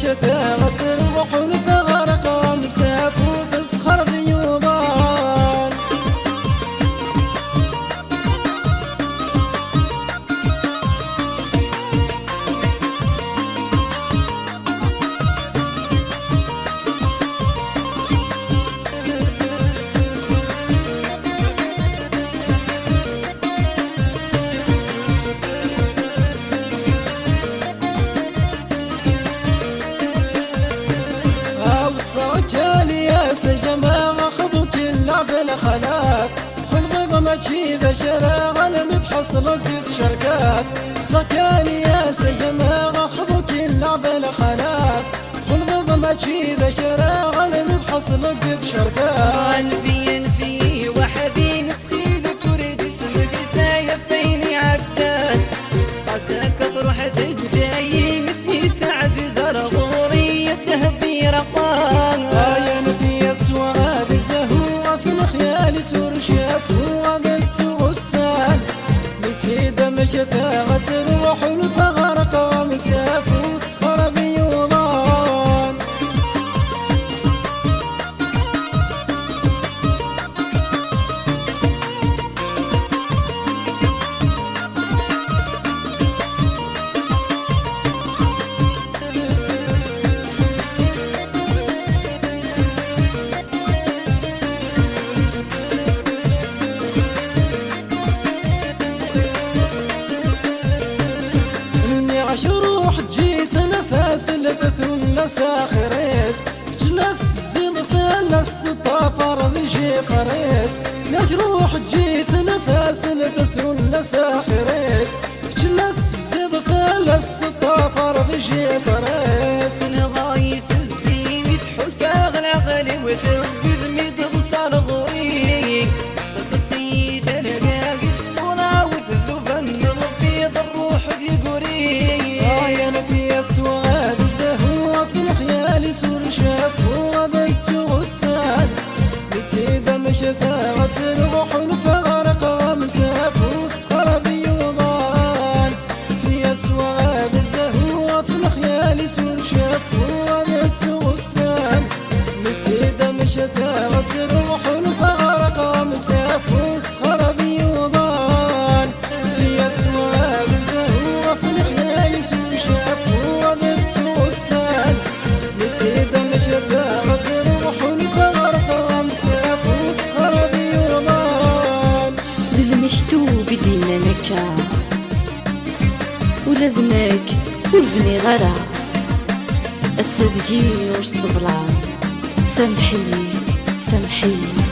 مشتا غتروح الفغرق مساف وتسخر بيوضان. صوتالي يا سجماعة خذوا كل بالخلاف خلق ضمتشي بشرا غنم تحصلت تشركات. صكالي يا سجماعة خذوا كل بالخلاف خلق ضمتشي بشرا غنم تحصلت تشركات. انفي وحدين تخيل تريد اسمك داية فيني عداد قاسك فرحة جاي اسمي سعزيز رغوري التهذي رقان. يا نفيت سواد الزهور في الخيال سور شاف وغدت غسان بتيد مشتا غتروح الفغرق مساف وتسخر بيوضان. روح جيت نفاس لتثل ساخريس جلفت الزين فلست الطافر ذي جي قريس. لك روح جيت نفاس لتثل ساخريس جلفت الزين فلست الطافر ذي جي قريس. نغايس الزين يسحل فاغ العقل وثبت ميد غصار غوري تطفي تلقاق الصورة وتذوب النظفيض الروح دي قوري. سواد الزهور في الخيال سور شاف وغدت غسان بتيد مشتا غتروح الفغرق مساف وتسخر بيوضان. في سواد الزهور في الخيال سور شاف وغدت غسان بتيد مشتا غتروح الفغرق مساف وتسخر بيوضان. في سواد الزهور في الخيال سور شاف بتيد مشتا غتروح الفغرق مساف وتسخر بيوضان. المكتوب دينا نكا ولا ذناك والبني غرا السذجي والصبران. سامحيني سامحيني